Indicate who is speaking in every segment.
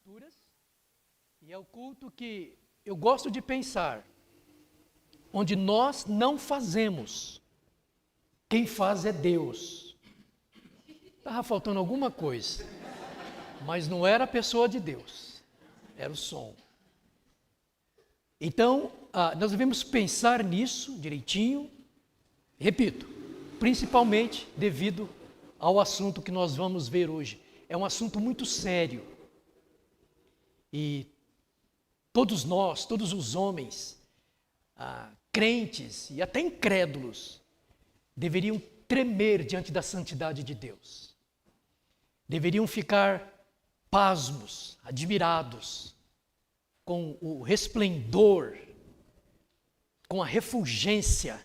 Speaker 1: Escrituras, e é o culto que eu gosto de pensar, onde nós não fazemos, quem faz é Deus. Estava faltando alguma coisa, mas não era a pessoa de Deus, era o som. Então, nós devemos pensar nisso direitinho, repito, principalmente devido ao assunto que nós vamos ver hoje. É um assunto muito sério. E todos nós, todos os homens, crentes e até incrédulos, deveriam tremer diante da santidade de Deus. Deveriam ficar pasmos, admirados, com o resplendor, com a refulgência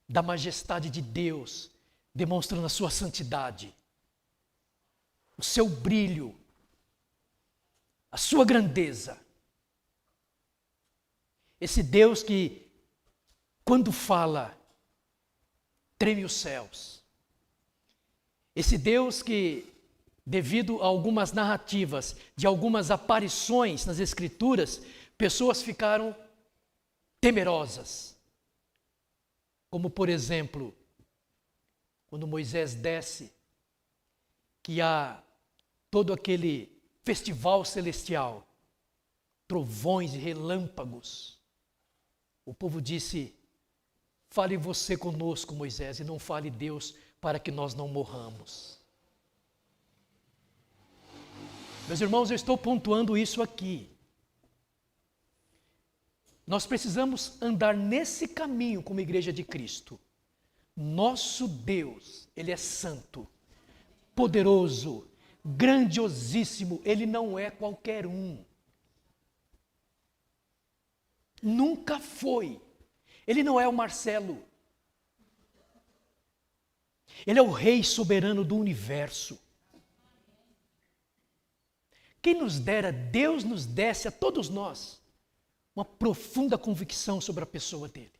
Speaker 1: da majestade de Deus, demonstrando a sua santidade, o seu brilho, a sua grandeza. Esse Deus que, quando fala, treme os céus. Esse Deus que, devido a algumas narrativas, de algumas aparições nas Escrituras, pessoas ficaram temerosas. Como, por exemplo, quando Moisés desce, que há todo aquele festival celestial, trovões e relâmpagos. O povo disse: fale você conosco, Moisés, e não fale Deus, para que nós não morramos. Meus irmãos, eu estou pontuando isso aqui. Nós precisamos andar nesse caminho como Igreja de Cristo. Nosso Deus, Ele é santo, poderoso, grandiosíssimo, Ele não é qualquer um. Nunca foi. Ele não é o Marcelo. Ele é o Rei soberano do universo. Quem nos dera, Deus nos desse a todos nós uma profunda convicção sobre a pessoa dele.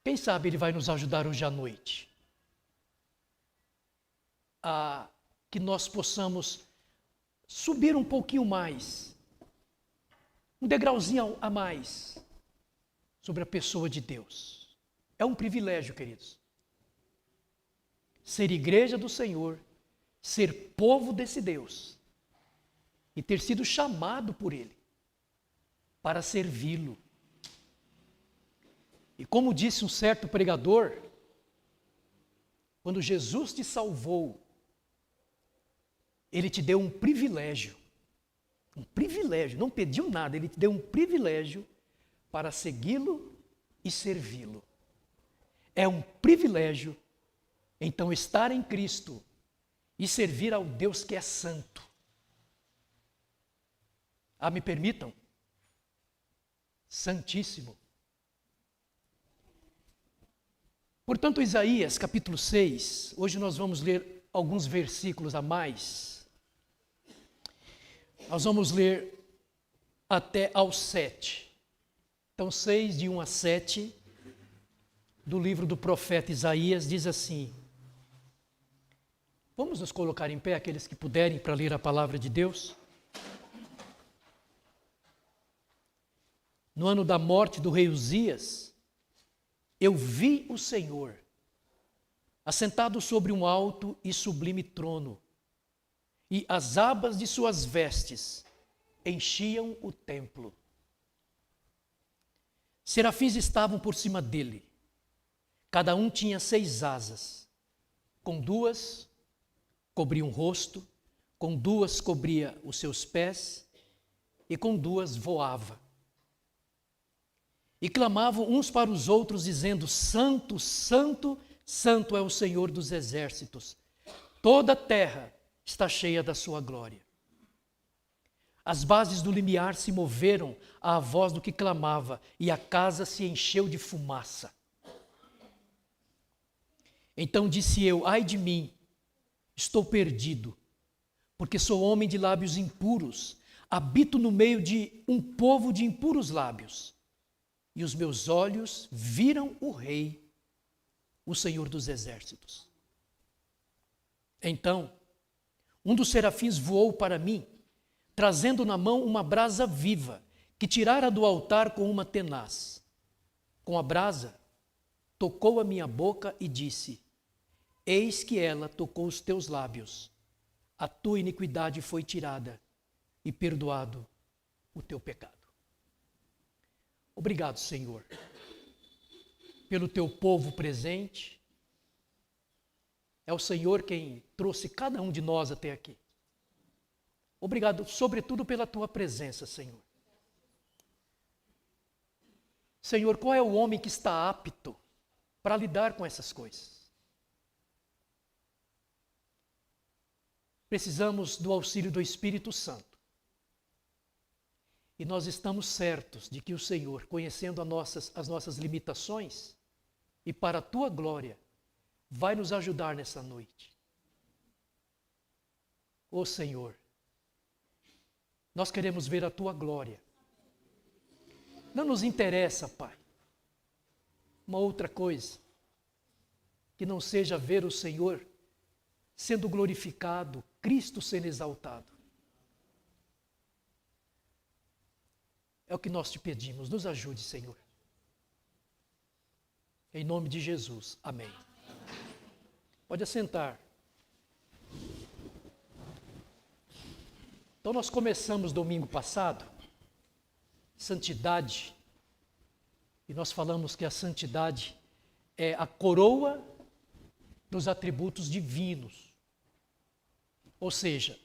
Speaker 1: Quem sabe Ele vai nos ajudar hoje à noite a que nós possamos subir um pouquinho mais, um degrauzinho a mais sobre a pessoa de Deus. É um privilégio, queridos, ser igreja do Senhor, ser povo desse Deus e ter sido chamado por Ele para servi-lo. E como disse um certo pregador, quando Jesus te salvou, Ele te deu um privilégio, não pediu nada, Ele te deu um privilégio para segui-lo e servi-lo. É um privilégio, então, estar em Cristo e servir ao Deus que é santo. Me permitam, santíssimo. Portanto, Isaías capítulo 6, hoje nós vamos ler alguns versículos a mais. Nós vamos ler até ao 7. Então, 6, de 1 a 7, do livro do profeta Isaías, diz assim. Vamos nos colocar em pé, aqueles que puderem, para ler a palavra de Deus. No ano da morte do rei Uzias, eu vi o Senhor, assentado sobre um alto e sublime trono, e as abas de suas vestes enchiam o templo. Serafins estavam por cima dele, cada um tinha 6 asas, com 2 cobria o rosto, com 2 cobria os seus pés, e com 2 voava. E clamavam uns para os outros, dizendo: Santo, Santo, Santo é o Senhor dos exércitos. Toda a terra está cheia da sua glória. As bases do limiar se moveram à voz do que clamava, e a casa se encheu de fumaça. Então disse eu: ai de mim, estou perdido, porque sou homem de lábios impuros, habito no meio de um povo de impuros lábios. E os meus olhos viram o Rei, o Senhor dos exércitos. Então, Um dos serafins voou para mim, trazendo na mão uma brasa viva, que tirara do altar com uma tenaz. Com a brasa, tocou a minha boca e disse: eis que ela tocou os teus lábios. A tua iniquidade foi tirada e perdoado o teu pecado. Obrigado, Senhor, pelo teu povo presente. É o Senhor quem trouxe cada um de nós até aqui. Obrigado, sobretudo, pela tua presença, Senhor. Senhor, qual é o homem que está apto para lidar com essas coisas? Precisamos do auxílio do Espírito Santo. E nós estamos certos de que o Senhor, conhecendo as nossas limitações, e para a tua glória, vai nos ajudar nessa noite. Ó Senhor, nós queremos ver a tua glória. Não nos interessa, Pai, uma outra coisa, que não seja ver o Senhor sendo glorificado, Cristo sendo exaltado. É o que nós te pedimos, nos ajude, Senhor. Em nome de Jesus, amém. Pode assentar. Então nós começamos domingo passado, santidade, e nós falamos que a santidade é a coroa dos atributos divinos. Ou seja,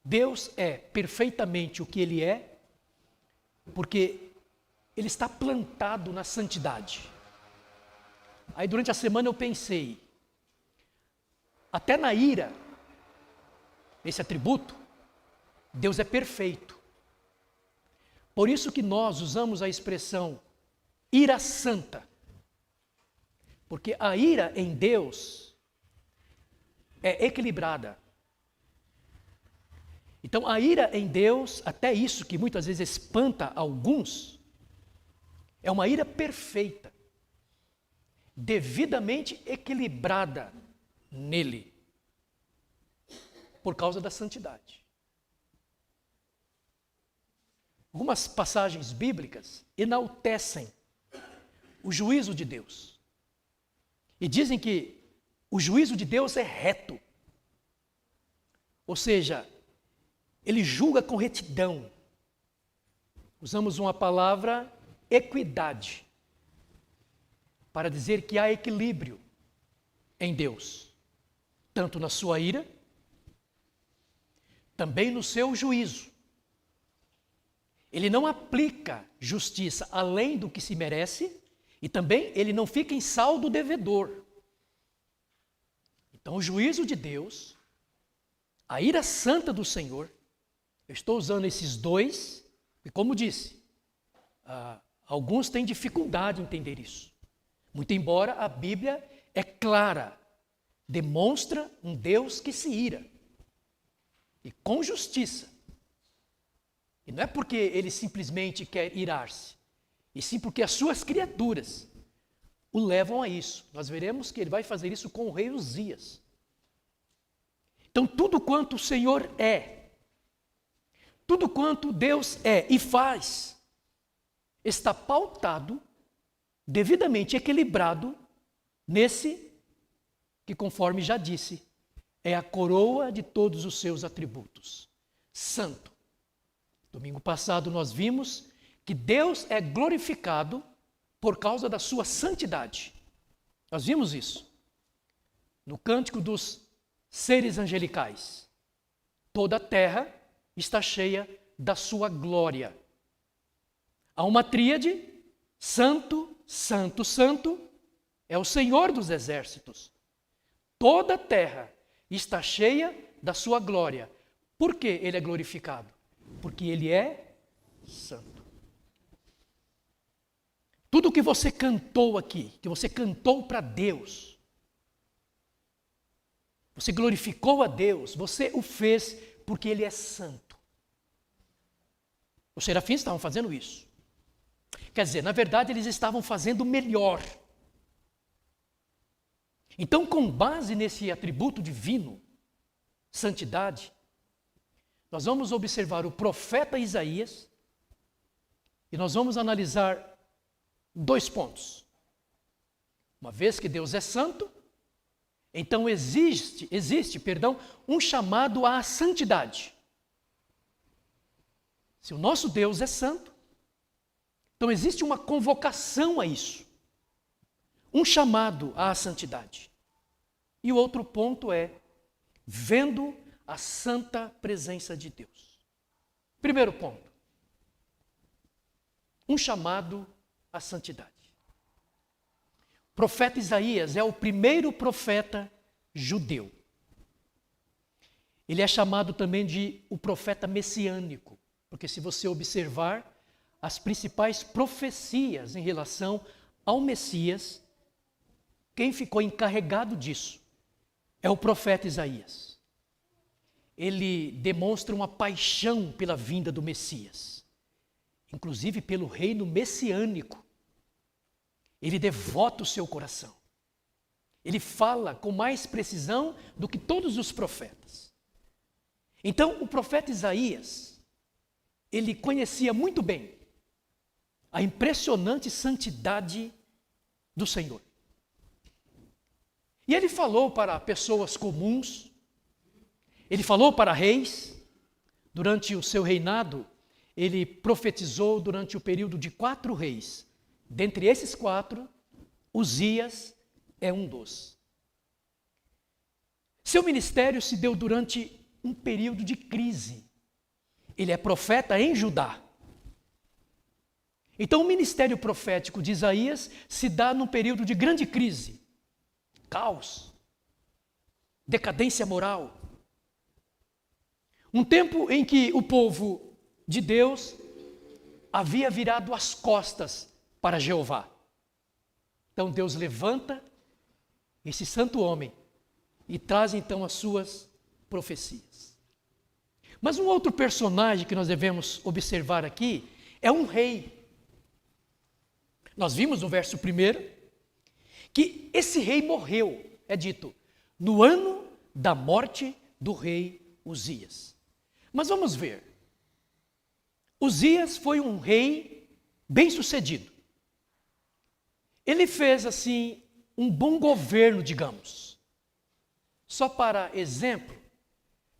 Speaker 1: Deus é perfeitamente o que Ele é, porque Ele está plantado na santidade. Aí durante a semana eu pensei, até na ira, esse atributo, Deus é perfeito. Por isso que nós usamos a expressão ira santa. Porque a ira em Deus é equilibrada. Então a ira em Deus, até isso que muitas vezes espanta alguns, é uma ira perfeita, devidamente equilibrada nele, por causa da santidade. Algumas passagens bíblicas enaltecem o juízo de Deus. E dizem que o juízo de Deus é reto. Ou seja, Ele julga com retidão. Usamos uma palavra, equidade, para dizer que há equilíbrio em Deus, tanto na sua ira, também no seu juízo. Ele não aplica justiça além do que se merece e também ele não fica em saldo devedor. Então o juízo de Deus, a ira santa do Senhor, eu estou usando esses dois, e como disse, alguns têm dificuldade em entender isso. Muito embora a Bíblia é clara, demonstra um Deus que se ira, e com justiça. E não é porque ele simplesmente quer irar-se, e sim porque as suas criaturas o levam a isso. Nós veremos que ele vai fazer isso com o rei Uzias. Então tudo quanto o Senhor é, tudo quanto Deus é e faz, está pautado, devidamente equilibrado, nesse que, conforme já disse, é a coroa de todos os seus atributos. Santo. Domingo passado nós vimos que Deus é glorificado por causa da sua santidade. Nós vimos isso no cântico dos seres angelicais. Toda a terra está cheia da sua glória. Há uma tríade, santo, santo, santo, é o Senhor dos exércitos. Toda a terra está cheia da sua glória. Por que ele é glorificado? Porque ele é santo. Tudo que você cantou aqui, que você cantou para Deus, você glorificou a Deus, você o fez porque ele é santo. Os serafins estavam fazendo isso. Quer dizer, na verdade, eles estavam fazendo melhor. Então, com base nesse atributo divino, santidade, nós vamos observar o profeta Isaías e nós vamos analisar 2 pontos. Uma vez que Deus é santo, então existe, um chamado à santidade. Se o nosso Deus é santo, então existe uma convocação a isso. Um chamado à santidade. E o outro ponto é vendo a santa presença de Deus. Primeiro ponto. Um chamado à santidade. O profeta Isaías é o primeiro profeta judeu. Ele é chamado também de o profeta messiânico, porque se você observar as principais profecias em relação ao Messias, quem ficou encarregado disso é o profeta Isaías. Ele demonstra uma paixão pela vinda do Messias, inclusive pelo reino messiânico. Ele devota o seu coração. Ele fala com mais precisão do que todos os profetas. Então, o profeta Isaías, ele conhecia muito bem a impressionante santidade do Senhor. E ele falou para pessoas comuns, ele falou para reis. Durante o seu reinado, ele profetizou durante o período de 4 reis. Dentre esses 4, Uzias é um dos. Seu ministério se deu durante um período de crise. Ele é profeta em Judá. Então, o ministério profético de Isaías se dá num período de grande crise, caos, decadência moral. Um tempo em que o povo de Deus havia virado as costas para Jeová. Então, Deus levanta esse santo homem e traz então as suas profecias. Mas um outro personagem que nós devemos observar aqui é um rei. Nós vimos no verso 1 que esse rei morreu, é dito, no ano da morte do rei Uzias. Mas vamos ver. Uzias foi um rei bem-sucedido. Ele fez, assim, um bom governo, digamos. Só para exemplo,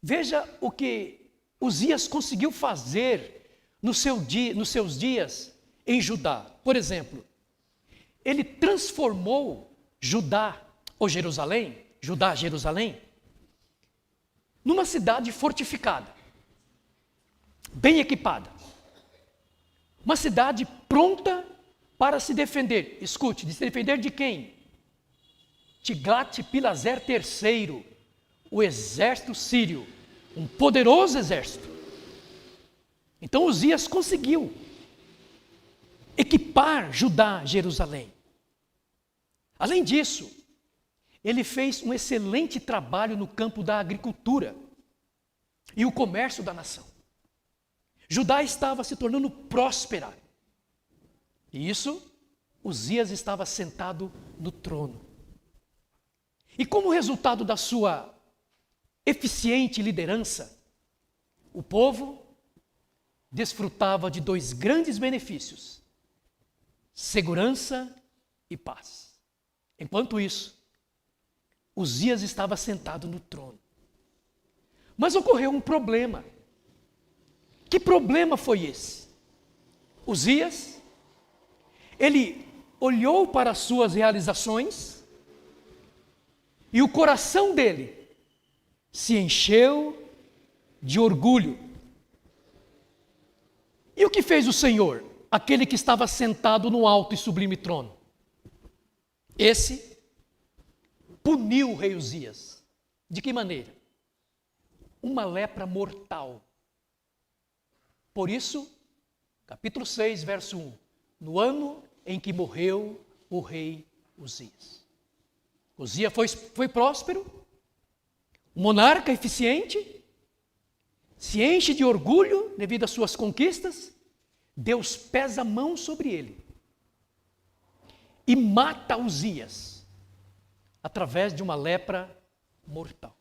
Speaker 1: veja o que Uzias conseguiu fazer nos seus dias em Judá. Por exemplo, ele transformou Judá, Jerusalém, numa cidade fortificada, bem equipada. Uma cidade pronta para se defender. Escute, de se defender de quem? Tiglat-Pileser III, o exército sírio, um poderoso exército. Então Uzias conseguiu equipar Judá, Jerusalém. Além disso, ele fez um excelente trabalho no campo da agricultura e o comércio da nação. Judá estava se tornando próspera. E isso, Uzias estava sentado no trono. E como resultado da sua eficiente liderança, o povo desfrutava de 2 grandes benefícios: segurança e paz. Enquanto isso, Uzias estava sentado no trono. Mas ocorreu um problema. Que problema foi esse? Uzias, ele olhou para as suas realizações e o coração dele se encheu de orgulho. E o que fez o Senhor, aquele que estava sentado no alto e sublime trono? Esse puniu o rei Uzias. De que maneira? Uma lepra mortal. Por isso, capítulo 6, verso 1, no ano em que morreu o rei Uzias. Uzias foi próspero, um monarca eficiente, se enche de orgulho devido às suas conquistas, Deus pesa a mão sobre ele e mata Uzias através de uma lepra mortal.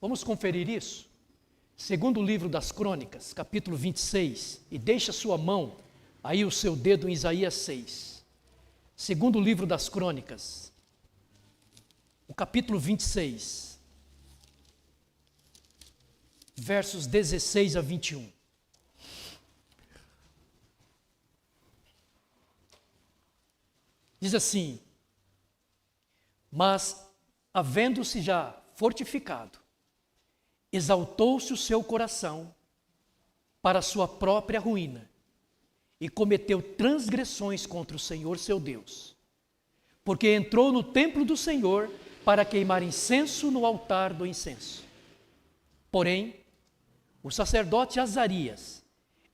Speaker 1: Vamos conferir isso? segundo livro das Crônicas, capítulo 26, e deixa sua mão, aí o seu dedo em Isaías 6. Segundo livro das Crônicas, o capítulo 26, versos 16 a 21. Diz assim: mas, havendo-se já fortificado, exaltou-se o seu coração para a sua própria ruína e cometeu transgressões contra o Senhor seu Deus, porque entrou no templo do Senhor para queimar incenso no altar do incenso. Porém, o sacerdote Azarias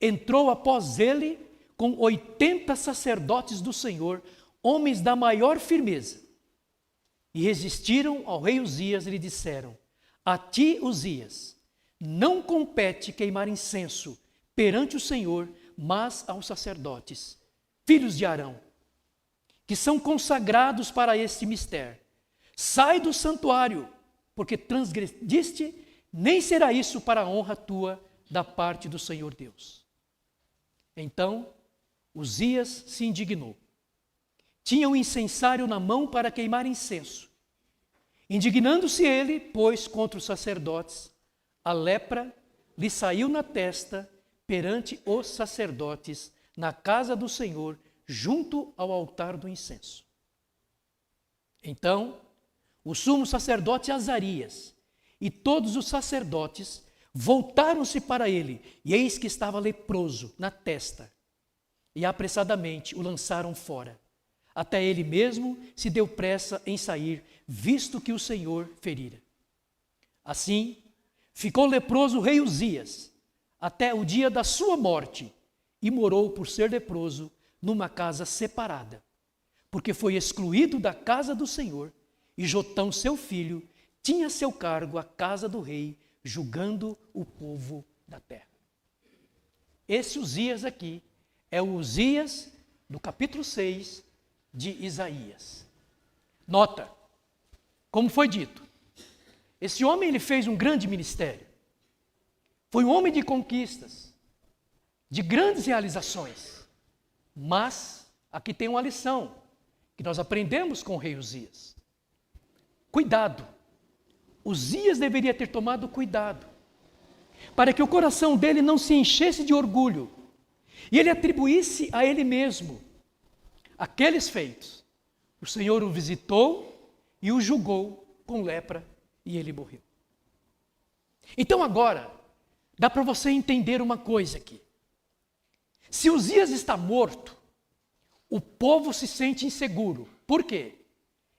Speaker 1: entrou após ele com 80 sacerdotes do Senhor, homens da maior firmeza, e resistiram ao rei Uzias e lhe disseram: a ti, Uzias, não compete queimar incenso perante o Senhor, mas aos sacerdotes, filhos de Arão, que são consagrados para este mistério. Sai do santuário, porque transgrediste, nem será isso para a honra tua da parte do Senhor Deus. Então, Uzias se indignou. Tinha um incensário na mão para queimar incenso. Indignando-se ele, pois, contra os sacerdotes, a lepra lhe saiu na testa perante os sacerdotes, na casa do Senhor, junto ao altar do incenso. Então, o sumo sacerdote Azarias e todos os sacerdotes voltaram-se para ele, e eis que estava leproso na testa, e apressadamente o lançaram fora. Até ele mesmo se deu pressa em sair, visto que o Senhor ferira. Assim, ficou leproso o rei Uzias, até o dia da sua morte, e morou por ser leproso numa casa separada, porque foi excluído da casa do Senhor, e Jotão, seu filho, tinha a seu cargo a casa do rei, julgando o povo da terra. Esse Uzias aqui é o Uzias do capítulo 6 de Isaías. Nota, como foi dito, esse homem ele fez um grande ministério. Foi um homem de conquistas, de grandes realizações. Mas aqui tem uma lição que nós aprendemos com o rei Uzias. Cuidado. Uzias deveria ter tomado cuidado para que o coração dele não se enchesse de orgulho e ele atribuísse a ele mesmo aqueles feitos. O Senhor o visitou e o julgou com lepra e ele morreu. Então agora, dá para você entender uma coisa aqui. Se Uzias está morto, o povo se sente inseguro. Por quê?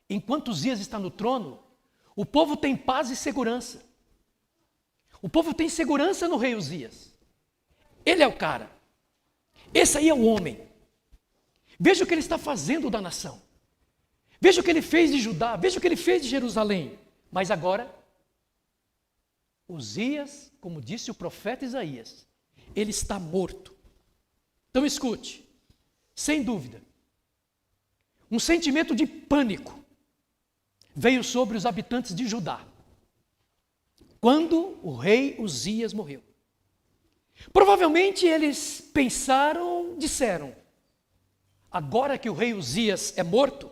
Speaker 1: Enquanto Uzias está no trono, o povo tem paz e segurança. O povo tem segurança no rei Uzias. Ele é o cara. Esse aí é o homem. Veja o que ele está fazendo da nação. Veja o que ele fez de Judá. Veja o que ele fez de Jerusalém. Mas agora, Uzias, como disse o profeta Isaías, ele está morto. Então escute, sem dúvida, um sentimento de pânico veio sobre os habitantes de Judá, quando o rei Uzias morreu. Provavelmente eles pensaram, disseram: agora que o rei Uzias é morto,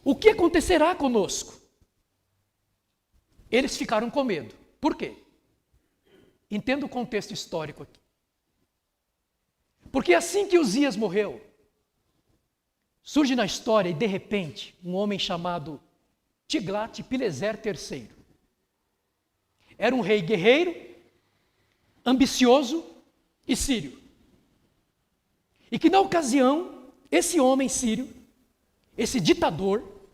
Speaker 1: o que acontecerá conosco? Eles ficaram com medo. Por quê? Entenda o contexto histórico aqui. Porque assim que Uzias morreu, surge na história, e de repente, um homem chamado Tiglat-Pileser III. Era um rei guerreiro, ambicioso e sírio. E que na ocasião, esse homem sírio, esse ditador,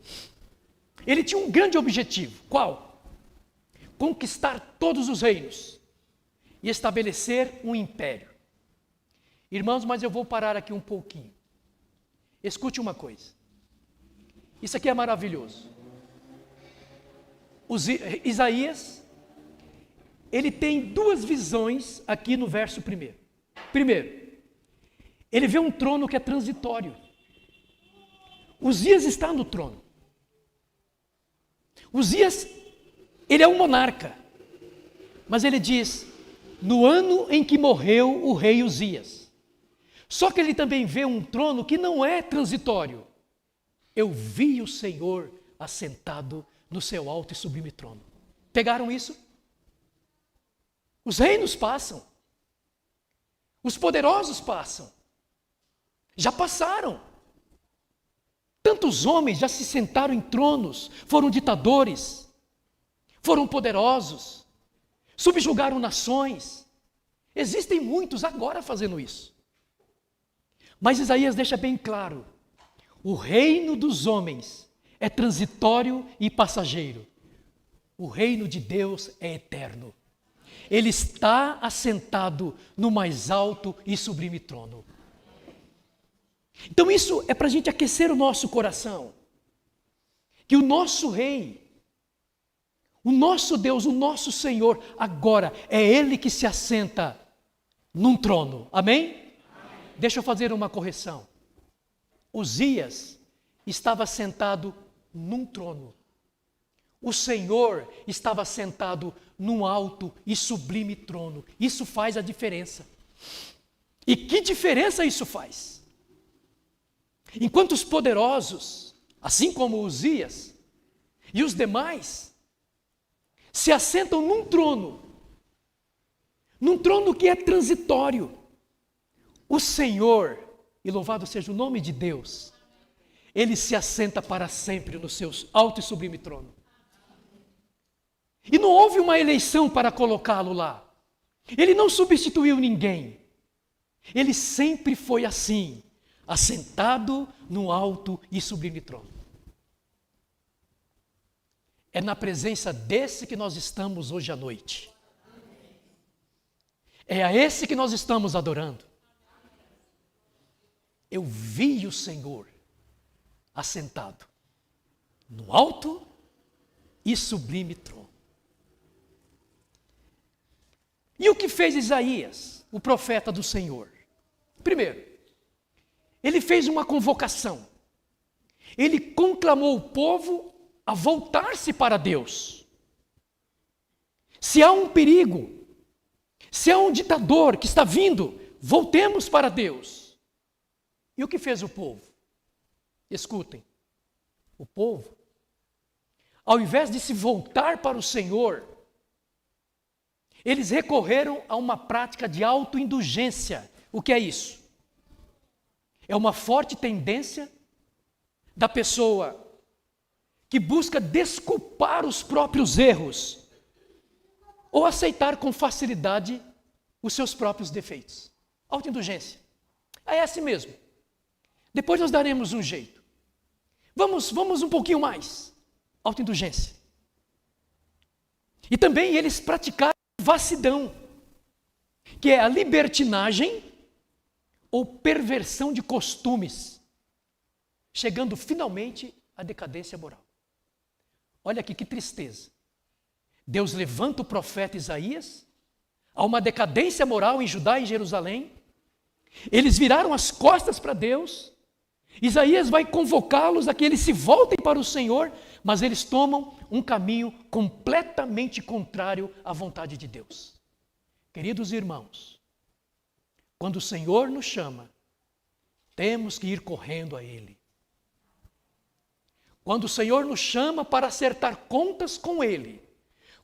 Speaker 1: ele tinha um grande objetivo. Qual? Conquistar todos os reinos e estabelecer um império. Irmãos, mas eu vou parar aqui um pouquinho. Escute uma coisa. Isso aqui é maravilhoso. Isaías, ele tem duas visões aqui no verso primeiro. Primeiro, ele vê um trono que é transitório. Uzias está no trono. Uzias, ele é um monarca. Mas ele diz, no ano em que morreu o rei Uzias. Só que ele também vê um trono que não é transitório. Eu vi o Senhor assentado no seu alto e sublime trono. Pegaram isso? Os reinos passam. Os poderosos passam. Já passaram. Tantos homens já se sentaram em tronos, foram ditadores, foram poderosos, subjugaram nações. Existem muitos agora fazendo isso. Mas Isaías deixa bem claro, o reino dos homens é transitório e passageiro. O reino de Deus é eterno. Ele está assentado no mais alto e sublime trono. Então isso é para a gente aquecer o nosso coração. Que o nosso Rei, o nosso Deus, o nosso Senhor, agora é Ele que se assenta num trono. Amém? Amém. Deixa eu fazer uma correção. Uzias estava sentado num trono. O Senhor estava sentado num alto e sublime trono. Isso faz a diferença. E que diferença isso faz? Enquanto os poderosos, assim como Uzias e os demais, se assentam num trono que é transitório, o Senhor, e louvado seja o nome de Deus, Ele se assenta para sempre no seu alto e sublime trono. E não houve uma eleição para colocá-lo lá. Ele não substituiu ninguém. Ele sempre foi assim, assentado no alto e sublime trono. É na presença desse que nós estamos hoje à noite. É a esse que nós estamos adorando. Eu vi o Senhor assentado no alto e sublime trono. E o que fez Isaías, o profeta do Senhor? Primeiro, ele fez uma convocação. Ele conclamou o povo a voltar-se para Deus. Se há um perigo, se há um ditador que está vindo, voltemos para Deus. E o que fez o povo? Escutem, o povo, ao invés de se voltar para o Senhor, eles recorreram a uma prática de autoindulgência. O que é isso? É uma forte tendência da pessoa que busca desculpar os próprios erros ou aceitar com facilidade os seus próprios defeitos. Autoindulgência. É assim mesmo. Depois nós daremos um jeito. Vamos um pouquinho mais. Autoindulgência. E também eles praticaram vassidão, que é a libertinagem ou perversão de costumes, chegando finalmente à decadência moral. Olha aqui que tristeza. Deus levanta o profeta Isaías, há uma decadência moral em Judá e em Jerusalém, eles viraram as costas para Deus, Isaías vai convocá-los a que eles se voltem para o Senhor, mas eles tomam um caminho completamente contrário à vontade de Deus. Queridos irmãos, quando o Senhor nos chama, temos que ir correndo a Ele. Quando o Senhor nos chama para acertar contas com Ele,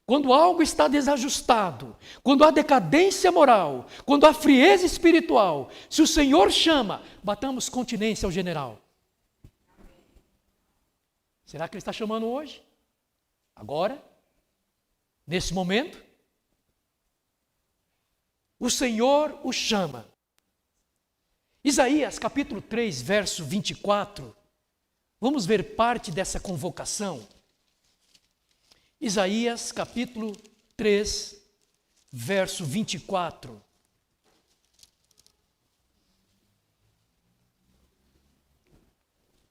Speaker 1: quando algo está desajustado, quando há decadência moral, quando há frieza espiritual, se o Senhor chama, batamos continência ao general. Será que Ele está chamando hoje? Agora? Nesse momento? O Senhor o chama. Isaías capítulo 3, verso 24. Vamos ver parte dessa convocação. Isaías capítulo 3, verso 24.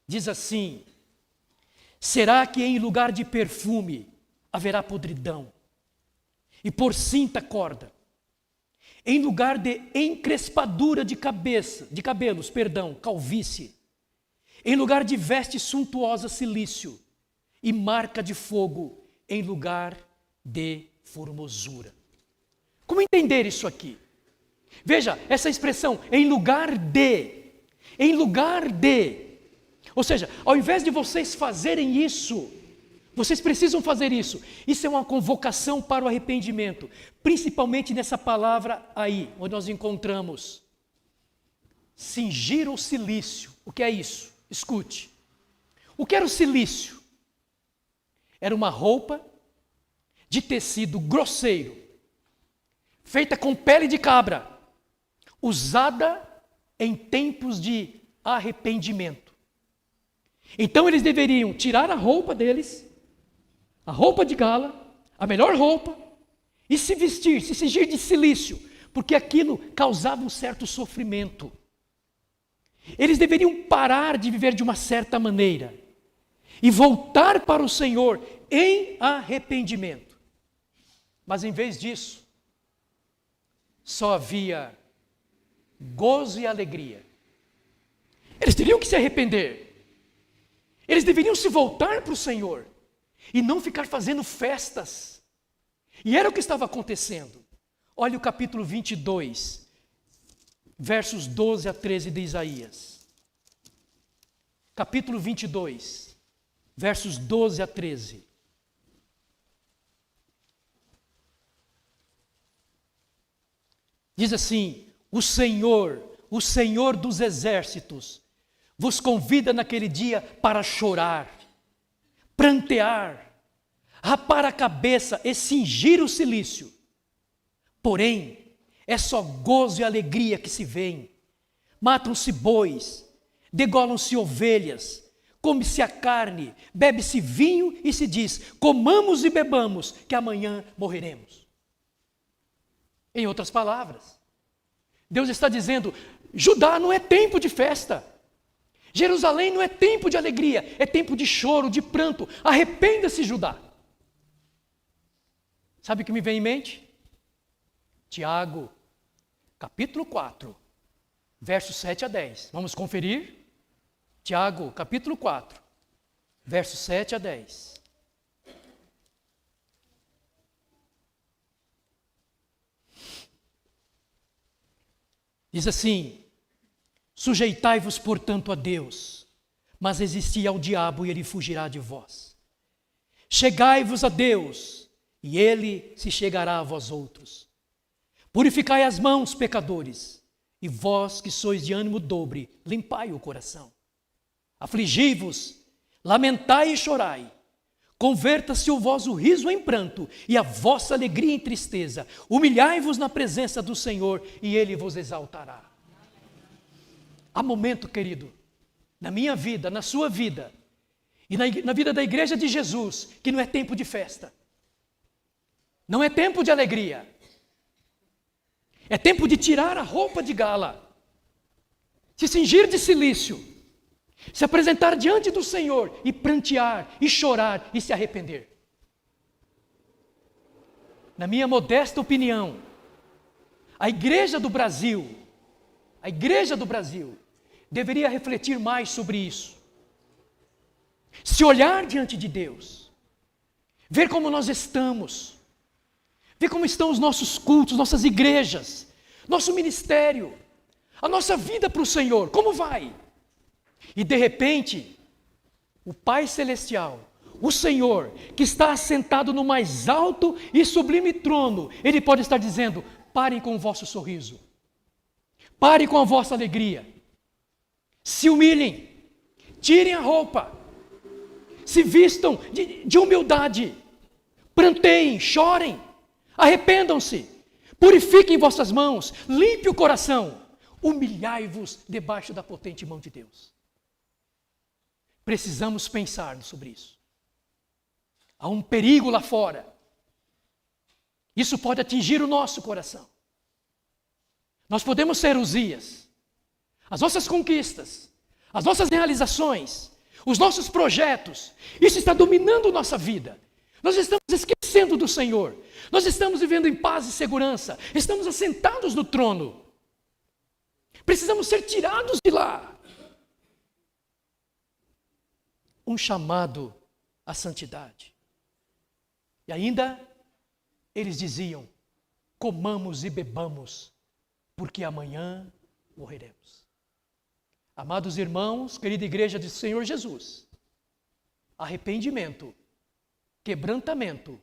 Speaker 1: Diz assim: será que em lugar de perfume haverá podridão, e por cinta corda? Em lugar de encrespadura de cabelos, calvície. Em lugar de veste suntuosa, cilício, e marca de fogo, em lugar de formosura. Como entender isso aqui? Veja, essa expressão, em lugar de, ou seja, ao invés de vocês fazerem isso, vocês precisam fazer isso. Isso é uma convocação para o arrependimento, principalmente nessa palavra aí, onde nós encontramos cingir o cilício. O que é isso? Escute. O que era o cilício? Era uma roupa de tecido grosseiro, feita com pele de cabra, usada em tempos de arrependimento. Então eles deveriam tirar a roupa deles, a roupa de gala, a melhor roupa, e se vestir, se cingir de cilício, porque aquilo causava um certo sofrimento. Eles deveriam parar de viver de uma certa maneira e voltar para o Senhor em arrependimento. Mas em vez disso, só havia gozo e alegria. Eles teriam que se arrepender. Eles deveriam se voltar para o Senhor e não ficar fazendo festas. E era o que estava acontecendo. Olha o capítulo 22, versos 12 a 13 de Isaías. Capítulo 22, versos 12 a 13. Diz assim: o Senhor dos exércitos, vos convida naquele dia para chorar, prantear, rapar a cabeça e cingir o cilício. Porém, é só gozo e alegria que se vêem. Matam-se bois, degolam-se ovelhas, come-se a carne, bebe-se vinho e se diz: comamos e bebamos, que amanhã morreremos. Em outras palavras, Deus está dizendo: Judá não é tempo de festa. Jerusalém não é tempo de alegria, é tempo de choro, de pranto. Arrependa-se, Judá. Sabe o que me vem em mente? Tiago, capítulo 4, versos 7 a 10. Vamos conferir? Tiago, capítulo 4, versos 7 a 10. Diz assim: sujeitai-vos, portanto, a Deus, mas resisti ao diabo e ele fugirá de vós. Chegai-vos a Deus e ele se chegará a vós outros. Purificai as mãos, pecadores, e vós que sois de ânimo dobre, limpai o coração. Afligi-vos, lamentai e chorai. Converta-se o vosso riso em pranto e a vossa alegria em tristeza. Humilhai-vos na presença do Senhor e ele vos exaltará. Há momento, querido, na minha vida, na sua vida e na vida da igreja de Jesus, que não é tempo de festa. Não é tempo de alegria. É tempo de tirar a roupa de gala, se cingir de cilício, se apresentar diante do Senhor e prantear, e chorar, e se arrepender. Na minha modesta opinião, a igreja do Brasil deveria refletir mais sobre isso. Se olhar diante de Deus, ver como nós estamos, ver como estão os nossos cultos, nossas igrejas, nosso ministério, a nossa vida para o Senhor, como vai? E de repente, o Pai Celestial, o Senhor, que está assentado no mais alto e sublime trono, Ele pode estar dizendo: parem com o vosso sorriso, parem com a vossa alegria, se humilhem, tirem a roupa, se vistam de humildade, pranteiem, chorem, arrependam-se, purifiquem vossas mãos, limpe o coração, humilhai-vos debaixo da potente mão de Deus. Precisamos pensar sobre isso. Há um perigo lá fora. Isso pode atingir o nosso coração. Nós podemos ser Uzias. As nossas conquistas, as nossas realizações, os nossos projetos, isso está dominando nossa vida. Nós estamos esquecendo do Senhor. Nós estamos vivendo em paz e segurança. Estamos assentados no trono. Precisamos ser tirados de lá. Um chamado à santidade. E ainda eles diziam: comamos e bebamos, porque amanhã morreremos. Amados irmãos, querida igreja do Senhor Jesus, arrependimento, quebrantamento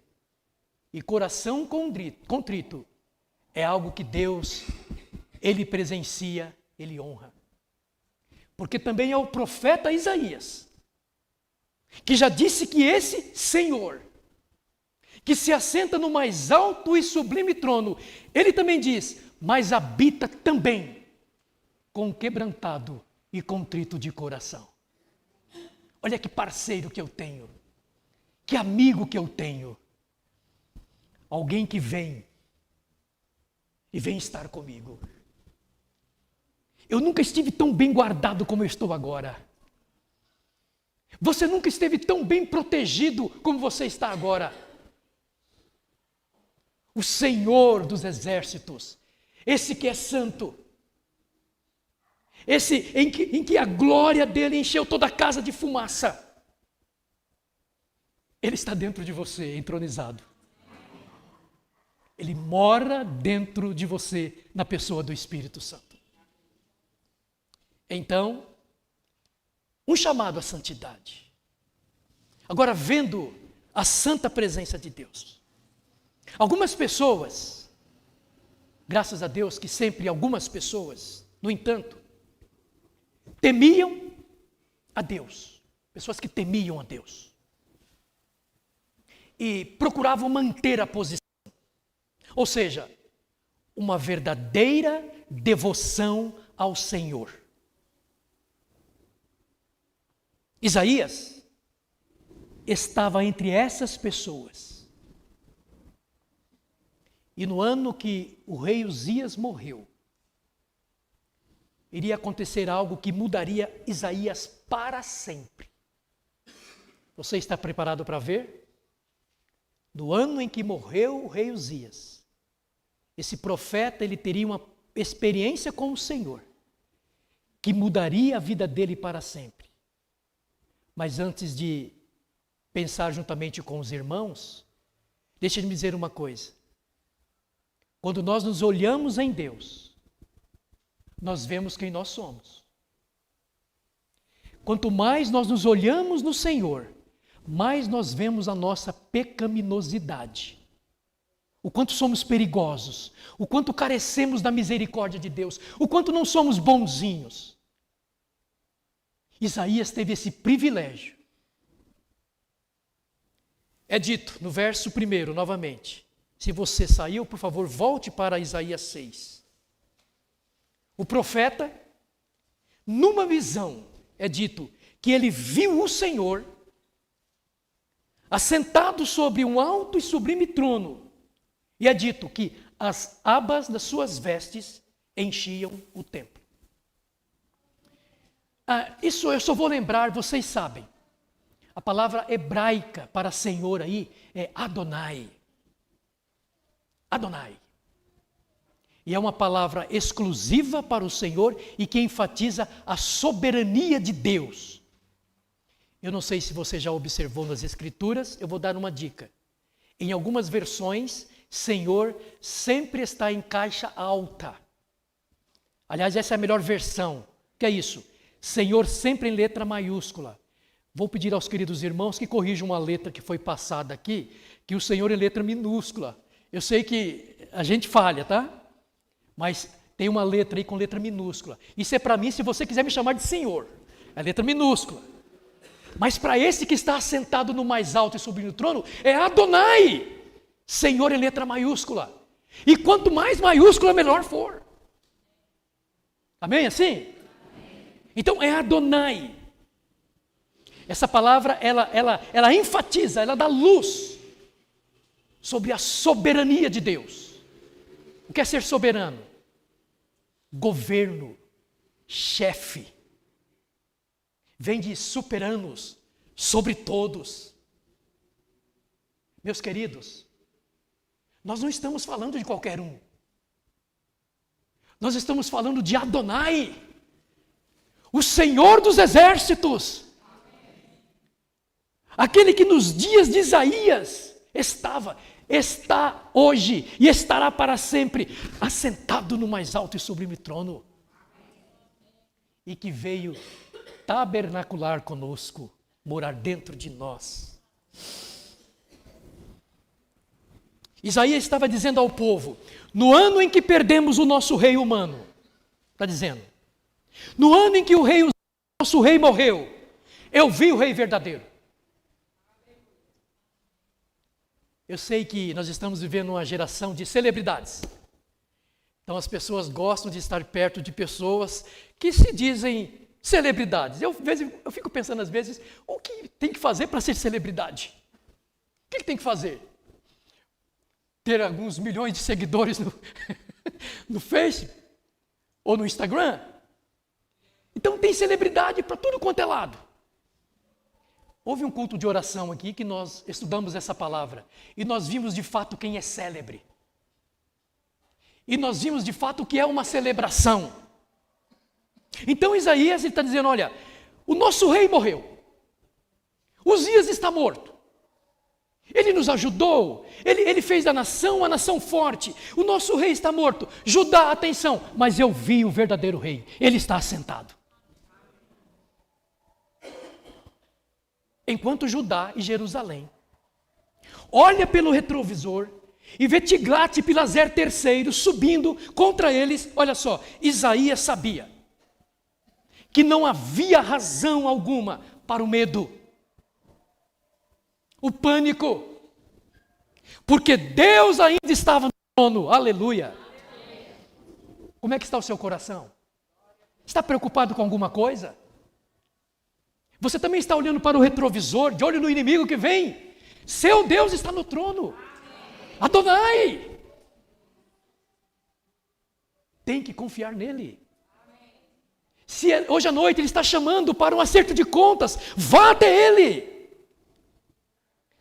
Speaker 1: e coração contrito é algo que Deus, Ele presencia, Ele honra. Porque também é o profeta Isaías, que já disse que esse Senhor, que se assenta no mais alto e sublime trono, Ele também diz, mas habita também com quebrantado e contrito de coração. Olha que parceiro que eu tenho, que amigo que eu tenho. Alguém que vem e vem estar comigo. Eu nunca estive tão bem guardado como eu estou agora. Você nunca esteve tão bem protegido como você está agora. O Senhor dos exércitos, esse que é santo, esse em que a glória dele encheu toda a casa de fumaça, Ele está dentro de você, entronizado. Ele mora dentro de você, na pessoa do Espírito Santo. Então, um chamado à santidade. Agora, vendo a santa presença de Deus. Algumas pessoas, graças a Deus que sempre algumas pessoas, no entanto, temiam a Deus. Pessoas que temiam a Deus. E procuravam manter a posição. Ou seja, uma verdadeira devoção ao Senhor. Isaías estava entre essas pessoas. E no ano que o rei Uzias morreu, iria acontecer algo que mudaria Isaías para sempre. Você está preparado para ver? No ano em que morreu o rei Uzias, esse profeta ele teria uma experiência com o Senhor, que mudaria a vida dele para sempre. Mas antes de pensar juntamente com os irmãos, deixe-me dizer uma coisa. Quando nós nos olhamos em Deus, nós vemos quem nós somos. Quanto mais nós nos olhamos no Senhor, mais nós vemos a nossa pecaminosidade. O quanto somos perigosos, o quanto carecemos da misericórdia de Deus, o quanto não somos bonzinhos. Isaías teve esse privilégio. É dito no verso 1, novamente. Se você saiu, por favor, volte para Isaías 6. O profeta, numa visão, é dito que ele viu o Senhor assentado sobre um alto e sublime trono. E é dito que as abas das suas vestes enchiam o templo. Isso eu só vou lembrar, vocês sabem. A palavra hebraica para Senhor aí é Adonai. Adonai. E é uma palavra exclusiva para o Senhor e que enfatiza a soberania de Deus. Eu não sei se você já observou nas Escrituras, eu vou dar uma dica. Em algumas versões, Senhor sempre está em caixa alta. Aliás, essa é a melhor versão. O que é isso? Senhor sempre em letra maiúscula. Vou pedir aos queridos irmãos que corrijam uma letra que foi passada aqui, que o Senhor em letra minúscula. Eu sei que a gente falha, tá? Mas tem uma letra aí com letra minúscula. Isso é para mim, se você quiser me chamar de Senhor. É letra minúscula. Mas para esse que está assentado no mais alto e sublime trono, é Adonai. Senhor em letra maiúscula. E quanto mais maiúscula, melhor for. Amém assim? Então é Adonai. Essa palavra, ela enfatiza, ela dá luz sobre a soberania de Deus. O que é ser soberano? Governo, chefe. Vem de superanos, sobre todos. Meus queridos, nós não estamos falando de qualquer um. Nós estamos falando de Adonai, o Senhor dos exércitos. Aquele que nos dias de Isaías estava. está hoje e estará para sempre assentado no mais alto e sublime trono. E que veio tabernacular conosco, morar dentro de nós. Isaías estava dizendo ao povo, no ano em que perdemos o nosso rei humano, está dizendo, no ano em que o nosso rei morreu, eu vi o rei verdadeiro. Eu sei que nós estamos vivendo uma geração de celebridades. Então as pessoas gostam de estar perto de pessoas que se dizem celebridades. Eu fico pensando às vezes, o que tem que fazer para ser celebridade? O que tem que fazer? Ter alguns milhões de seguidores no Facebook ou no Instagram? Então tem celebridade para tudo quanto é lado. Houve um culto de oração aqui que nós estudamos essa palavra e nós vimos de fato quem é célebre. E nós vimos de fato o que é uma celebração. Então Isaías está dizendo, olha, o nosso rei morreu. Uzias está morto. Ele nos ajudou, ele fez a nação forte. O nosso rei está morto. Judá, atenção, mas eu vi o verdadeiro rei, ele está assentado. Enquanto Judá e Jerusalém olha pelo retrovisor e vê Tiglat-Pileser III subindo contra eles, olha só, Isaías sabia que não havia razão alguma para o medo, o pânico, porque Deus ainda estava no trono, aleluia. Como é que está o seu coração? Está preocupado com alguma coisa? Você também está olhando para o retrovisor, de olho no inimigo que vem? Seu Deus está no trono. Adonai. Tem que confiar nele. Se hoje à noite ele está chamando para um acerto de contas, vá até ele.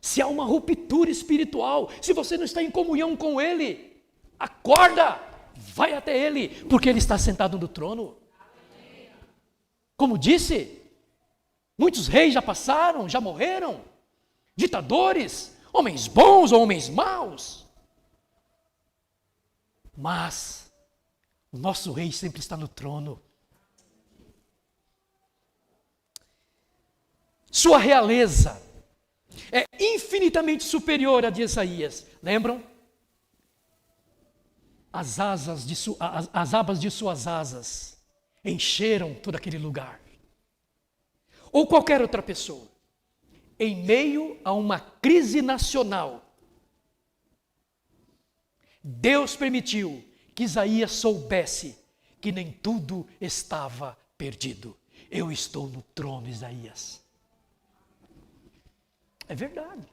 Speaker 1: Se há uma ruptura espiritual, se você não está em comunhão com ele, acorda, vai até ele, porque ele está sentado no trono. Como disse, muitos reis já passaram, já morreram, ditadores, homens bons ou homens maus. Mas o nosso rei sempre está no trono. Sua realeza é infinitamente superior à de Isaías. Lembram? As abas de suas asas encheram todo aquele lugar. Ou qualquer outra pessoa, em meio a uma crise nacional, Deus permitiu que Isaías soubesse que nem tudo estava perdido. Eu estou no trono, Isaías. É verdade.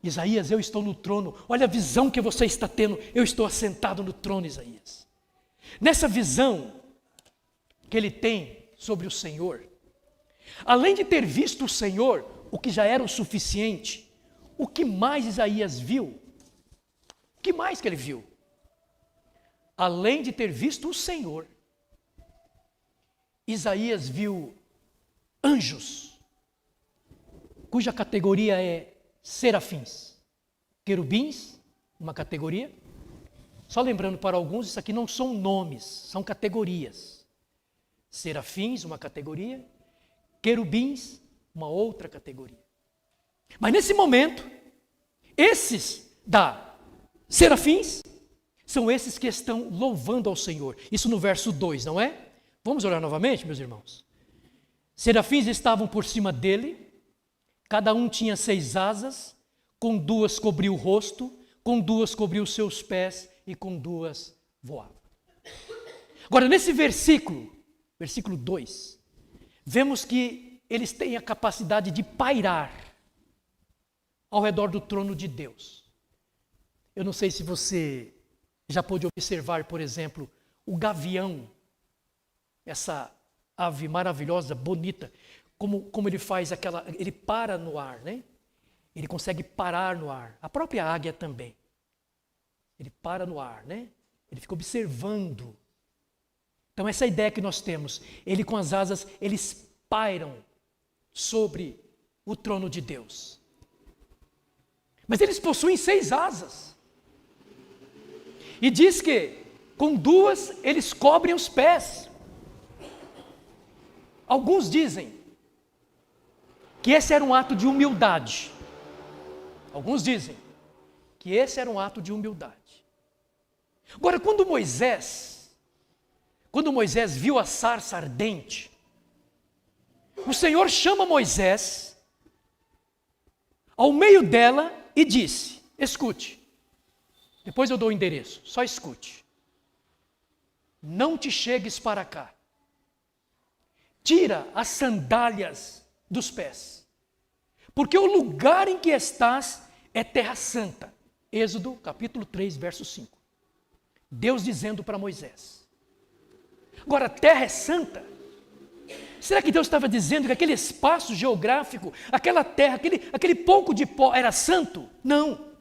Speaker 1: Isaías, eu estou no trono. Olha a visão que você está tendo. Eu estou assentado no trono, Isaías. Nessa visão que ele tem sobre o Senhor, além de ter visto o Senhor, o que já era o suficiente, o que mais Isaías viu? O que mais que ele viu? Além de ter visto o Senhor, Isaías viu anjos, cuja categoria é serafins. Querubins, uma categoria. Só lembrando para alguns, isso aqui não são nomes, são categorias. Serafins, uma categoria. Querubins, uma outra categoria. Mas nesse momento, esses da serafins são esses que estão louvando ao Senhor. Isso no verso 2, não é? Vamos olhar novamente, meus irmãos. Serafins estavam por cima dele, cada um tinha 6 asas, com 2 cobriu o rosto, com 2 cobriu os seus pés e com 2 voava. Agora, nesse versículo 2, vemos que eles têm a capacidade de pairar ao redor do trono de Deus. Eu não sei se você já pôde observar, por exemplo, o gavião, essa ave maravilhosa, bonita, como ele faz ele para no ar, né? Ele consegue parar no ar. A própria águia também. Ele para no ar, né? Ele fica observando. Então essa é a ideia que nós temos. Ele com as asas, eles pairam sobre o trono de Deus. Mas eles possuem 6 asas. E diz que com 2 eles cobrem os pés. Alguns dizem que esse era um ato de humildade. Alguns dizem que esse era um ato de humildade. Agora, quando Moisés viu a sarça ardente, o Senhor chama Moisés ao meio dela e disse: escute, depois eu dou o endereço, só escute. Não te chegues para cá. Tira as sandálias dos pés, porque o lugar em que estás é terra santa. Êxodo capítulo 3, verso 5. Deus dizendo para Moisés. Agora, terra é santa. Será que Deus estava dizendo que aquele espaço geográfico, aquela terra, aquele pouco de pó era santo? Não.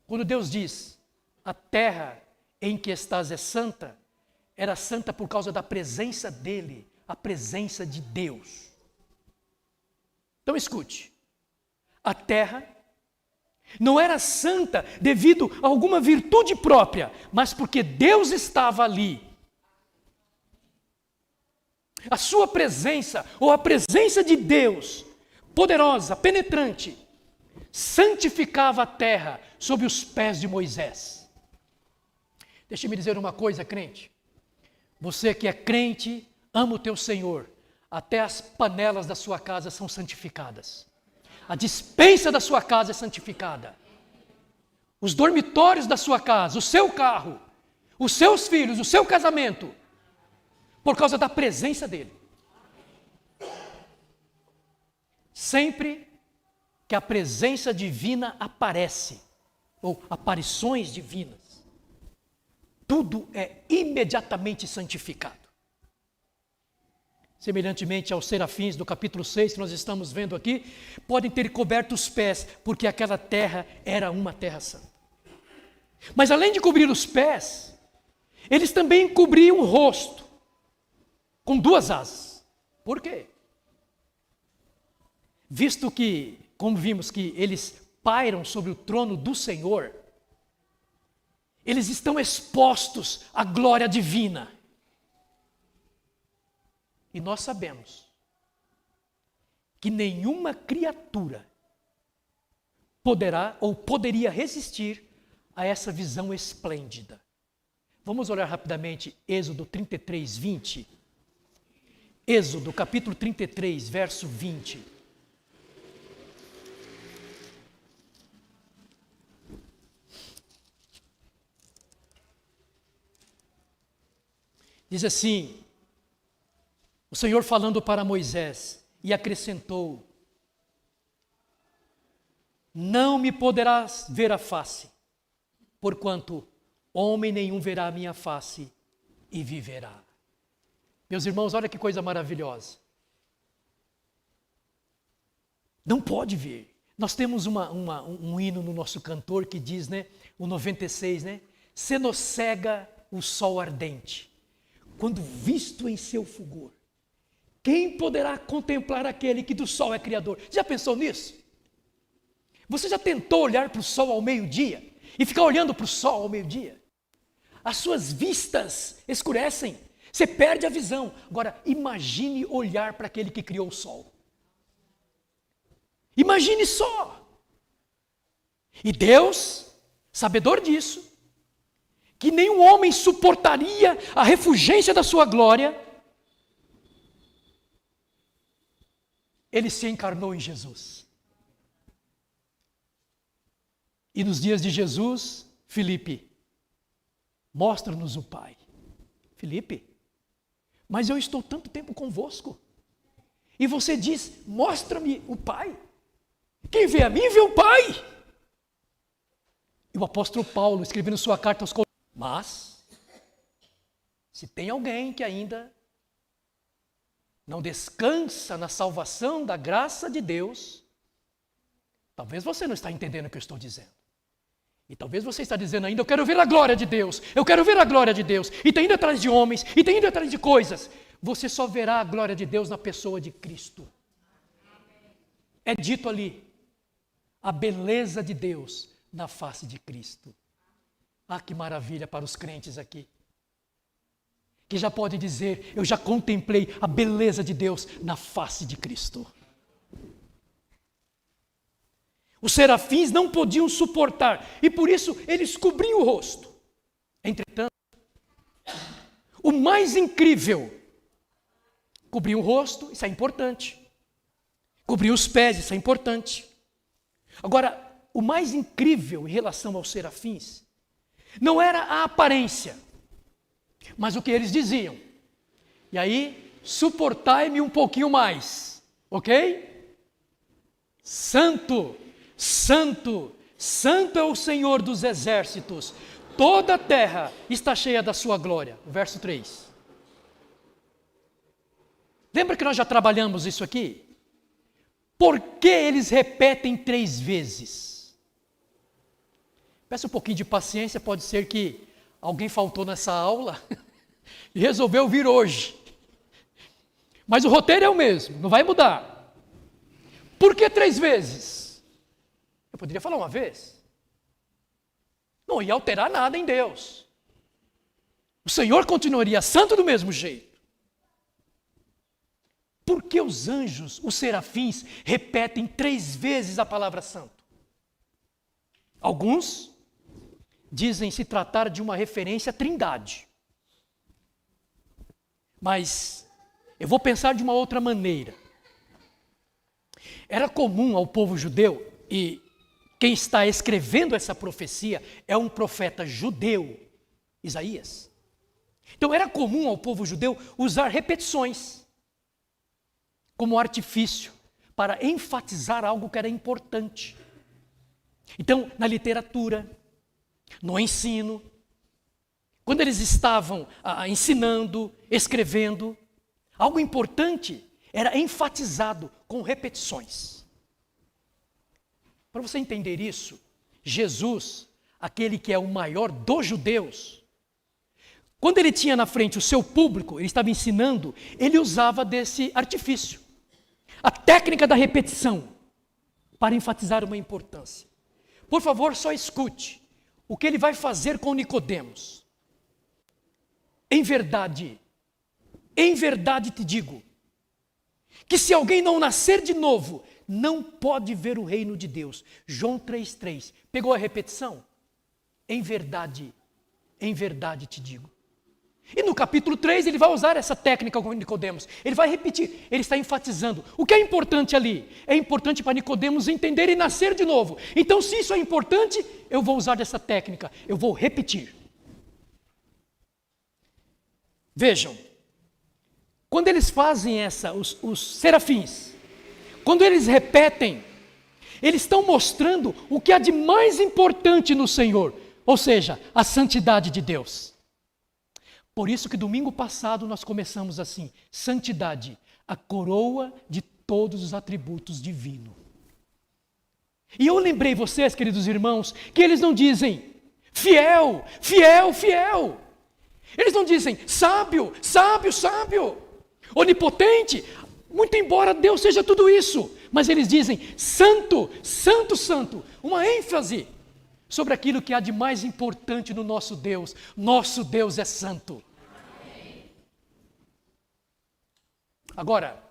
Speaker 1: Quando Deus diz, a terra em que estás é santa, era santa por causa da presença dele, a presença de Deus. Então escute, a terra não era santa devido a alguma virtude própria, mas porque Deus estava ali. A sua presença, ou a presença de Deus, poderosa, penetrante, santificava a terra sob os pés de Moisés. Deixe-me dizer uma coisa, crente. Você que é crente, ama o teu Senhor, até as panelas da sua casa são santificadas. A despensa da sua casa é santificada. Os dormitórios da sua casa, o seu carro, os seus filhos, o seu casamento, por causa da presença dele. Sempre que a presença divina aparece, ou aparições divinas, tudo é imediatamente santificado. Semelhantemente aos serafins do capítulo 6, que nós estamos vendo aqui, podem ter coberto os pés, porque aquela terra era uma terra santa. Mas além de cobrir os pés, eles também cobriam o rosto, com 2 asas. Por quê? Visto que, como vimos que eles pairam sobre o trono do Senhor, eles estão expostos à glória divina. E nós sabemos que nenhuma criatura poderá ou poderia resistir a essa visão esplêndida. Vamos olhar rapidamente Êxodo 33, 20. Êxodo, capítulo 33, verso 20. Diz assim, o Senhor falando para Moisés, e acrescentou: não me poderás ver a face, porquanto homem nenhum verá a minha face e viverá. Meus irmãos, olha que coisa maravilhosa. Não pode ver. Nós temos um hino no nosso cantor que diz, né, o 96, né? Se nos cega o sol ardente, quando visto em seu fulgor, quem poderá contemplar aquele que do sol é criador? Já pensou nisso? Você já tentou olhar para o sol ao meio-dia e ficar olhando para o sol ao meio-dia? As suas vistas escurecem, você perde a visão. Agora, imagine olhar para aquele que criou o sol. Imagine só. E Deus, sabedor disso, que nenhum homem suportaria a refulgência da sua glória, ele se encarnou em Jesus. E nos dias de Jesus, Filipe, mostra-nos o Pai. Filipe, mas eu estou tanto tempo convosco. E você diz, mostra-me o Pai. Quem vê a mim, vê o Pai. E o apóstolo Paulo, escrevendo sua carta aos Coríntios, mas, se tem alguém que ainda não descansa na salvação da graça de Deus, talvez você não está entendendo o que eu estou dizendo. E talvez você está dizendo ainda, eu quero ver a glória de Deus, eu quero ver a glória de Deus, e está indo atrás de homens, e está indo atrás de coisas. Você só verá a glória de Deus na pessoa de Cristo. É dito ali, a beleza de Deus na face de Cristo. Ah, que maravilha para os crentes aqui, que já podem dizer: eu já contemplei a beleza de Deus na face de Cristo. Os serafins não podiam suportar, e por isso eles cobriam o rosto. Entretanto, o mais incrível, cobriam o rosto, isso é importante. Cobriam os pés, isso é importante. Agora, o mais incrível em relação aos serafins não era a aparência, mas o que eles diziam. E aí, suportai-me um pouquinho mais, ok? Santo, santo, santo é o Senhor dos exércitos, toda a terra está cheia da sua glória. Verso 3. Lembra que nós já trabalhamos isso aqui? Por que eles repetem 3 vezes? Peça um pouquinho de paciência, pode ser que alguém faltou nessa aula e resolveu vir hoje. Mas o roteiro é o mesmo, não vai mudar. Por que 3 vezes? Eu poderia falar uma vez. Não ia alterar nada em Deus. O Senhor continuaria santo do mesmo jeito. Por que os anjos, os serafins, repetem 3 vezes a palavra santo? Alguns dizem se tratar de uma referência à Trindade. Mas eu vou pensar de uma outra maneira. Era comum ao povo judeu, e quem está escrevendo essa profecia é um profeta judeu, Isaías. Então era comum ao povo judeu usar repetições como artifício para enfatizar algo que era importante. Então, na literatura, no ensino, quando eles estavam ensinando, escrevendo, algo importante era enfatizado com repetições. Para você entender isso, Jesus, aquele que é o maior dos judeus, quando ele tinha na frente o seu público, ele estava ensinando, ele usava desse artifício, a técnica da repetição, para enfatizar uma importância. Por favor, só escute o que ele vai fazer com Nicodemos. Em verdade te digo, que se alguém não nascer de novo, não pode ver o reino de Deus. João 3,3. Pegou a repetição? Em verdade te digo. E no capítulo 3 ele vai usar essa técnica com Nicodemos. Ele vai repetir, ele está enfatizando. O que é importante ali? É importante para Nicodemos entender e nascer de novo. Então, se isso é importante, eu vou usar dessa técnica, eu vou repetir. Vejam, quando eles fazem os serafins, quando eles repetem, eles estão mostrando o que há de mais importante no Senhor, ou seja, a santidade de Deus. Por isso que domingo passado nós começamos assim: santidade, a coroa de todos os atributos divinos. E eu lembrei vocês, queridos irmãos, que eles não dizem fiel, fiel, fiel. Eles não dizem sábio, sábio, sábio, onipotente, muito embora Deus seja tudo isso, mas eles dizem santo, santo, santo, uma ênfase sobre aquilo que há de mais importante no nosso Deus. Nosso Deus é santo. Agora,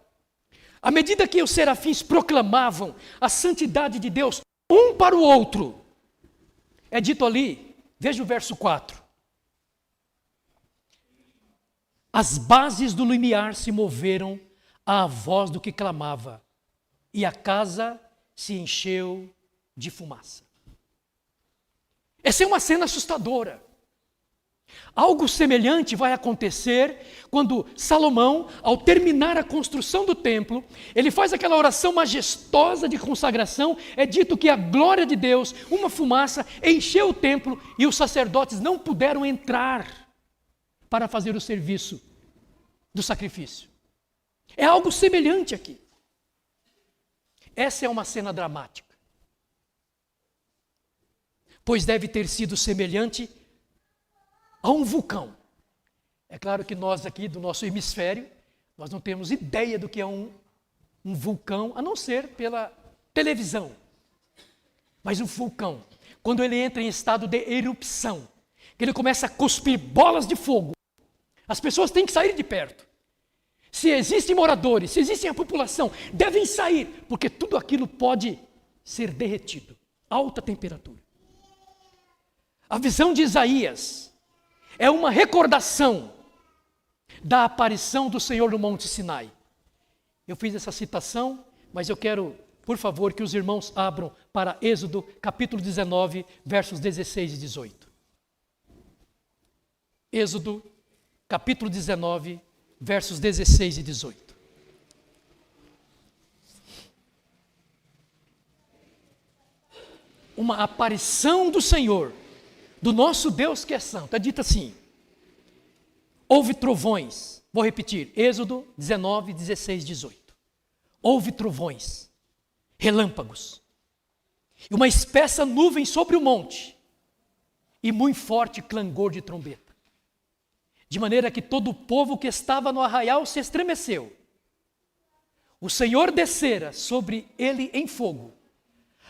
Speaker 1: à medida que os serafins proclamavam a santidade de Deus um para o outro, é dito ali, veja o verso 4. As bases do limiar se moveram à voz do que clamava, e a casa se encheu de fumaça. Essa é uma cena assustadora. Algo semelhante vai acontecer quando Salomão, ao terminar a construção do templo, ele faz aquela oração majestosa de consagração. É dito que a glória de Deus, uma fumaça, encheu o templo e os sacerdotes não puderam entrar para fazer o serviço do sacrifício. É algo semelhante aqui. Essa é uma cena dramática, pois deve ter sido semelhante a um vulcão. É claro que nós aqui do nosso hemisfério, nós não temos ideia do que é um vulcão, a não ser pela televisão. Mas um vulcão, quando ele entra em estado de erupção, que ele começa a cuspir bolas de fogo, as pessoas têm que sair de perto. Se existem moradores, se existe a população, devem sair, porque tudo aquilo pode ser derretido. Alta temperatura. A visão de Isaías é uma recordação da aparição do Senhor no Monte Sinai. Eu fiz essa citação, mas eu quero, por favor, que os irmãos abram para Êxodo, capítulo 19, versos 16 e 18. Êxodo, capítulo 19, versos 16 e 18. Uma aparição do Senhor, do nosso Deus que é santo. É dito assim: houve trovões. Vou repetir, Êxodo 19, 16, 18. Houve trovões, relâmpagos, e uma espessa nuvem sobre o monte, e muito forte clangor de trombeta. De maneira que todo o povo que estava no arraial se estremeceu. O Senhor descera sobre ele em fogo.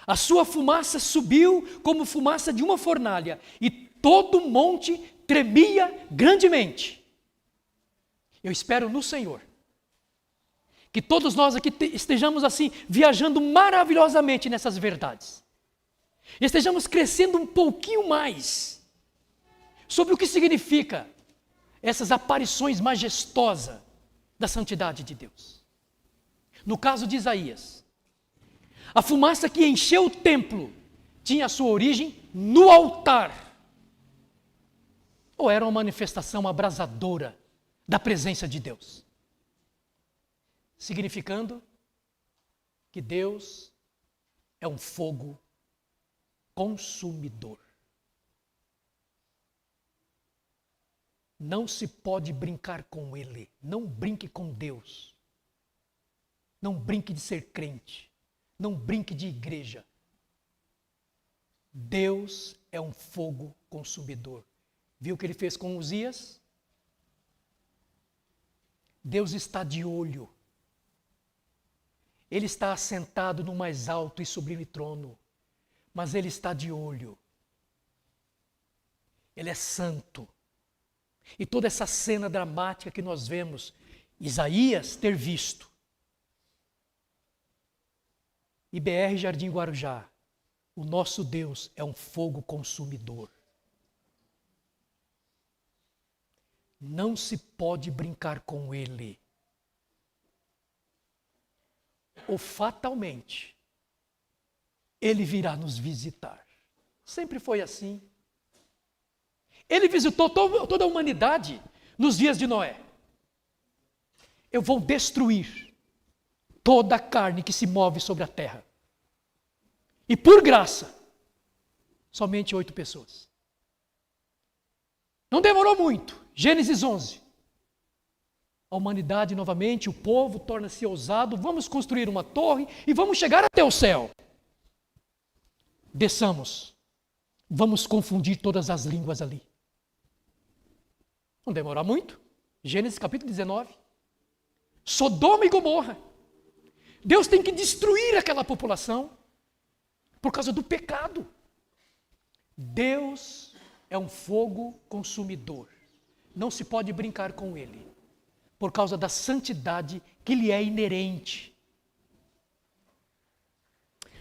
Speaker 1: A sua fumaça subiu como fumaça de uma fornalha, e todo o monte tremia grandemente. Eu espero no Senhor que todos nós aqui estejamos assim, viajando maravilhosamente nessas verdades. Estejamos crescendo um pouquinho mais sobre o que significa essas aparições majestosas da santidade de Deus. No caso de Isaías, a fumaça que encheu o templo tinha a sua origem no altar. Ou era uma manifestação abrasadora da presença de Deus? Significando que Deus é um fogo consumidor. Não se pode brincar com Ele. Não brinque com Deus. Não brinque de ser crente. Não brinque de igreja. Deus é um fogo consumidor. Viu o que ele fez com Uzias? Deus está de olho. Ele está assentado no mais alto e sublime trono. Mas Ele está de olho. Ele é santo. E toda essa cena dramática que nós vemos Isaías ter visto. IBR Jardim Guarujá, o nosso Deus é um fogo consumidor. Não se pode brincar com Ele. Ou fatalmente, Ele virá nos visitar. Sempre foi assim. Ele visitou toda a humanidade nos dias de Noé. Eu vou destruir toda a carne que se move sobre a terra. E por graça, somente 8 pessoas. Não demorou muito. Gênesis 11. A humanidade novamente, o povo torna-se ousado. Vamos construir uma torre e vamos chegar até o céu. Desçamos. Vamos confundir todas as línguas ali. Não demora muito. Gênesis capítulo 19. Sodoma e Gomorra. Deus tem que destruir aquela população por causa do pecado. Deus é um fogo consumidor. Não se pode brincar com Ele, por causa da santidade que lhe é inerente.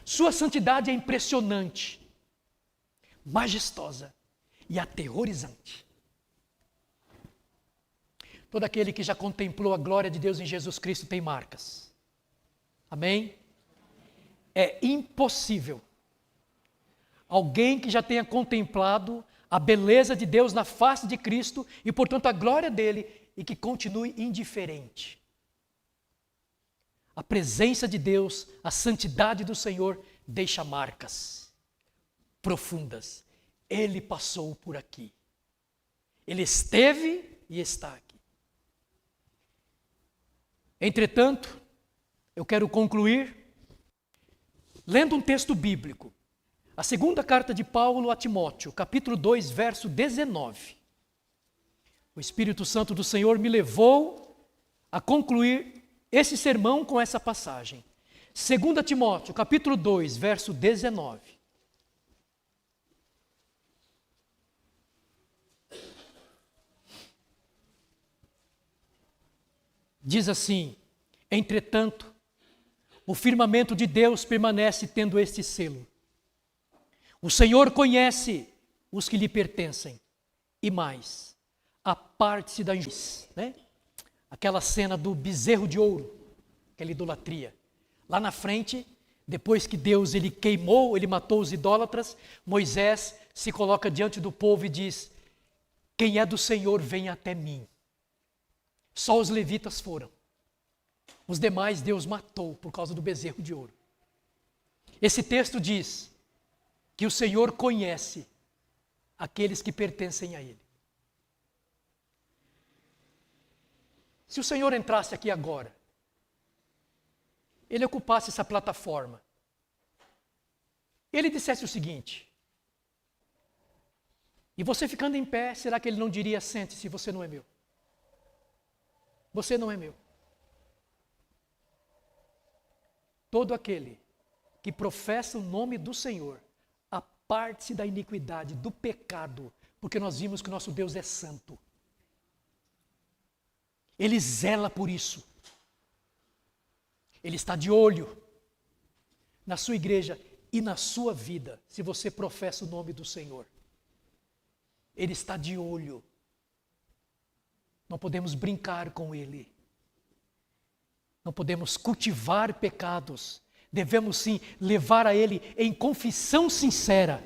Speaker 1: Sua santidade é impressionante, majestosa e aterrorizante. Todo aquele que já contemplou a glória de Deus em Jesus Cristo tem marcas. Amém? É impossível alguém que já tenha contemplado a beleza de Deus na face de Cristo e, portanto, a glória dele, e que continue indiferente. A presença de Deus, a santidade do Senhor deixa marcas profundas. Ele passou por aqui. Ele esteve e está aqui. Entretanto, eu quero concluir lendo um texto bíblico. A segunda carta de Paulo a Timóteo, capítulo 2, verso 19. O Espírito Santo do Senhor me levou a concluir esse sermão com essa passagem. 2 Timóteo, capítulo 2, verso 19. diz assim: entretanto, o firmamento de Deus permanece tendo este selo. O Senhor conhece os que lhe pertencem. E mais, aparte-se da injustiça, né? Aquela cena do bezerro de ouro, aquela idolatria. Lá na frente, depois que Deus ele matou os idólatras, Moisés se coloca diante do povo e diz: quem é do Senhor, venha até mim. Só os levitas foram. Os demais Deus matou por causa do bezerro de ouro. Esse texto diz que o Senhor conhece aqueles que pertencem a Ele. Se o Senhor entrasse aqui agora, Ele ocupasse essa plataforma, Ele dissesse o seguinte, e você ficando em pé, será que Ele não diria: sente-se, você não é meu? Você não é meu. Todo aquele que professa o nome do Senhor, aparte-se da iniquidade, do pecado, porque nós vimos que o nosso Deus é santo. Ele zela por isso. Ele está de olho na sua igreja e na sua vida, se você professa o nome do Senhor. Ele está de olho. Não podemos brincar com Ele. Não podemos cultivar pecados. Devemos sim levar a Ele em confissão sincera,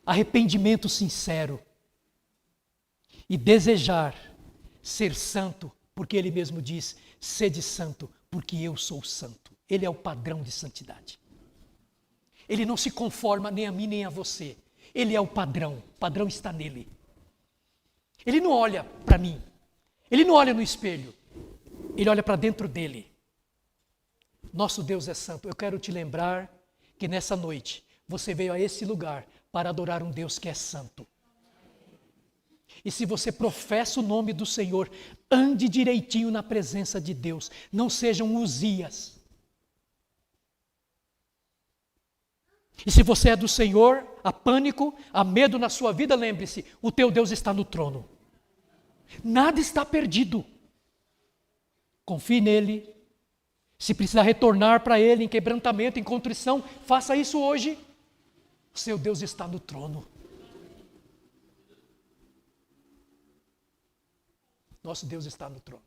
Speaker 1: arrependimento sincero e desejar ser santo, porque Ele mesmo diz: sede santo, porque eu sou santo. Ele é o padrão de santidade. Ele não se conforma nem a mim nem a você. Ele é o padrão está nele. Ele não olha para mim, ele não olha no espelho, ele olha para dentro dele. Nosso Deus é santo. Eu quero te lembrar que nessa noite você veio a esse lugar para adorar um Deus que é santo. E se você professa o nome do Senhor, ande direitinho na presença de Deus. Não sejam Uzias. E se você é do Senhor, há pânico, há medo na sua vida, lembre-se, o teu Deus está no trono. Nada está perdido. Confie nele. Se precisar retornar para Ele em quebrantamento, em contrição, faça isso hoje. O seu Deus está no trono. Nosso Deus está no trono.